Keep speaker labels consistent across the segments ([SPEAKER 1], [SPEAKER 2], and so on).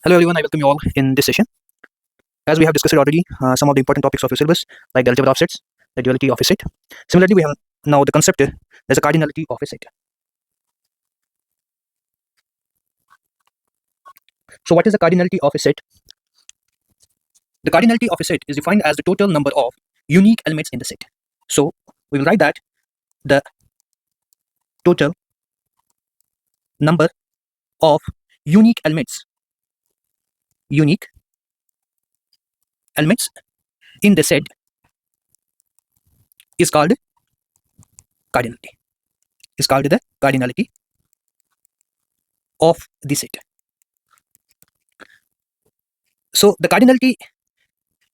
[SPEAKER 1] Hello everyone, I welcome you all in this session. As we have discussed already, some of the important topics of your syllabus, like the algebra of sets, the duality of a set. Similarly, we have now the concept, there's a cardinality of a set. So what is the cardinality of a set? The cardinality of a set is defined as the total number of unique elements in the set. So we will write that the total number of unique elements in the set is called cardinality. Is called the cardinality of the set. So the cardinality,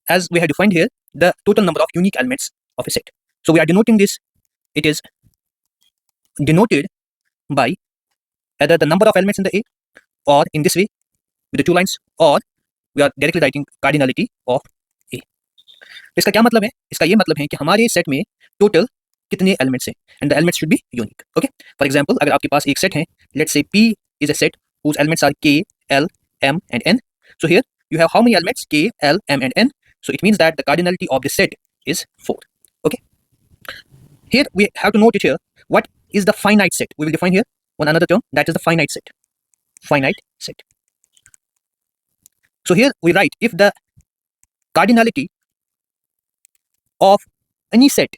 [SPEAKER 1] as we have defined here, the total number of unique elements of a set. So we are denoting this, it is denoted by either the number of elements in the A, or in this way with the two lines, or we are directly writing cardinality of A. इसका क्या मतलब है? इसका ये मतलब है कि हमारे सेट में टोटल कितने एलिमेंट्स हैं, and the elements should be unique. Okay, for example अगर आपके पास एक सेट है, let's say P is a set whose elements are K, L, M and N. So here you have how many elements? K, L, M and N. So it means that the cardinality of this set is 4. Okay, here we have to note it here. What is the finite set? We will define here one another term, that is the finite set. Finite set. So here we write, if the cardinality of any set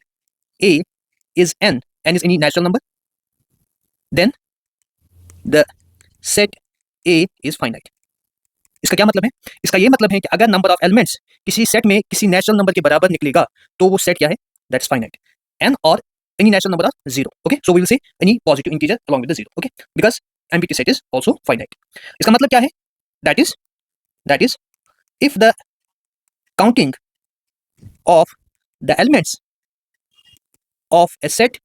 [SPEAKER 1] A is n is any natural number, then the set A is finite. इसका क्या मतलब है? इसका ये मतलब है कि अगर नंबर ऑफ एलिमेंट्स किसी सेट में किसी नेचुरल नंबर के बराबर निकलेगा तो वो सेट क्या है? That's finite. n or any natural number are 0. Okay, so we will say any positive integer along with the 0. Okay, because empty set is also finite. इसका मतलब क्या है? That is if the counting of the elements of a set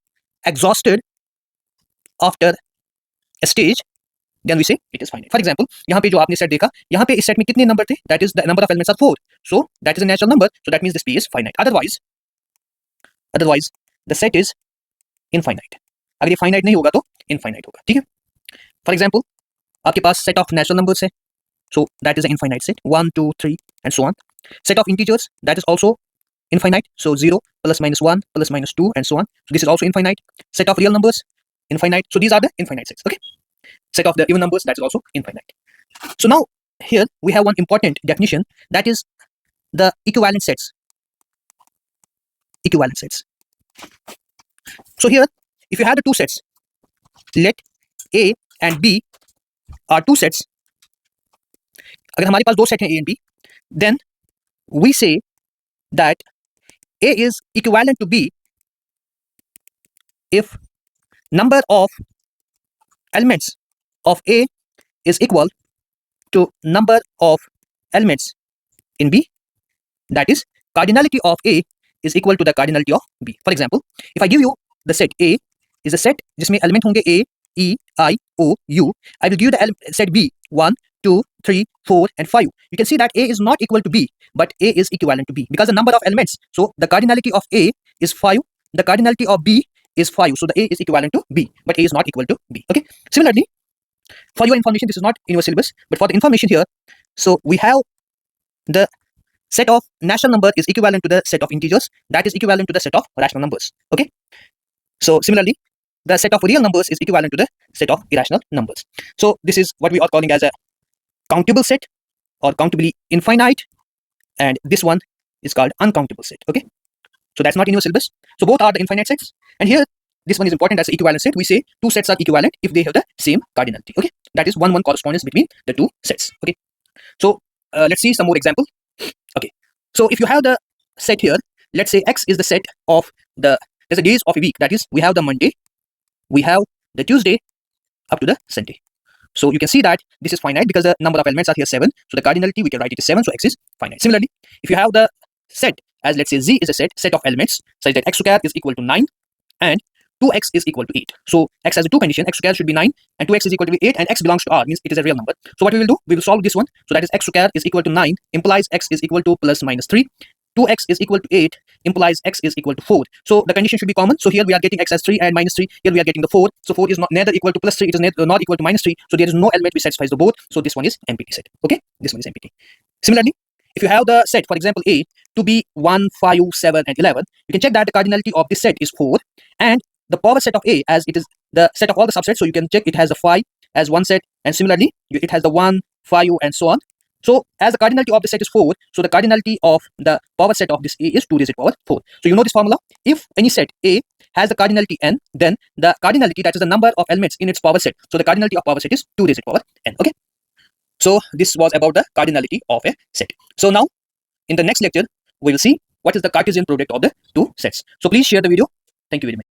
[SPEAKER 1] exhausted after a stage, then we say it is finite. For example, यहाँ पे जो आपने set देखा, यहाँ पे इस सेट में कितने नंबर थे? That is the number of elements are 4. So that is a natural number. So that means this P is finite. Otherwise the set is infinite. अगर ये finite नहीं होगा तो infinite होगा. ठीक है? For example, आपके पास set of natural numbers है. So that is an infinite set. 1, 2, 3 and so on. Set of integers, that is also infinite. So 0 plus minus 1 plus minus 2 and so on. So this is also infinite. Set of real numbers, infinite. So these are the infinite sets. Okay. Set of the even numbers, that is also infinite. So now here we have one important definition, that is the equivalent sets. Equivalent sets. So here, if you have the two sets, let A and B are two sets. अगर हमारे पास दो set हैं A and B, then we say that A is equivalent to B if number of elements of A is equal to number of elements in B. That is, cardinality of A is equal to the cardinality of B. For example, if I give you the set A is a set जिसमें element होंगे A, E, I, O, U. I will give you the set B 1, 2, 3, 4 and 5. You can see that A is not equal to B, but A is equivalent to B because the number of elements. So the cardinality of A is 5. The cardinality of B is 5. So the A is equivalent to B, but A is not equal to B. Okay. Similarly, for your information, this is not in your syllabus, but for the information here, so we have the set of natural number is equivalent to the set of integers, that is equivalent to the set of rational numbers. Okay. So similarly, the set of real numbers is equivalent to the set of irrational numbers. So this is what we are calling as a countable set or countably infinite, and this one is called uncountable set. Okay. So that's not in your syllabus. So both are the infinite sets, and here this one is important as equivalent set. We say two sets are equivalent if they have the same cardinality. Okay, that is 1-1 correspondence between the two sets. Okay, so let's see some more example. Okay, so if you have the set here, let's say X is the set of the days of a week. That is, we have the Monday, we have the Tuesday up to the Sunday. So you can see that this is finite because the number of elements are here 7. So the cardinality we can write it as 7. So X is finite. Similarly, if you have the set as, let's say, Z is a set of elements such that X square is equal to 9 and 2x is equal to 8. So X has a two condition, X square should be 9 and 2x is equal to 8, and X belongs to R, means it is a real number. So what we will do, we will solve this one. So that is X square is equal to 9 implies X is equal to plus minus 3, 2x is equal to 8 implies x is equal to 4. So the condition should be common. So here we are getting x as 3 and minus 3. Here we are getting the 4. So 4 is not neither equal to plus 3. It is not equal to minus 3. So there is no element which satisfies the both. So this one is empty set. Okay, this one is empty. Similarly, if you have the set, for example, A to be 1, 5, 7, and 11, you can check that the cardinality of this set is 4, and the power set of A, as it is the set of all the subsets, so you can check it has a 5 as one set, and similarly it has the 1, 5, and so on. So as the cardinality of the set is 4, so the cardinality of the power set of this A is 2 raised to the power 4. So you know this formula. If any set A has the cardinality n, then the cardinality, that is the number of elements in its power set, so the cardinality of power set is 2 raised to the power n. Okay. So this was about the cardinality of a set. So now in the next lecture, we will see what is the Cartesian product of the two sets. So please share the video. Thank you very much.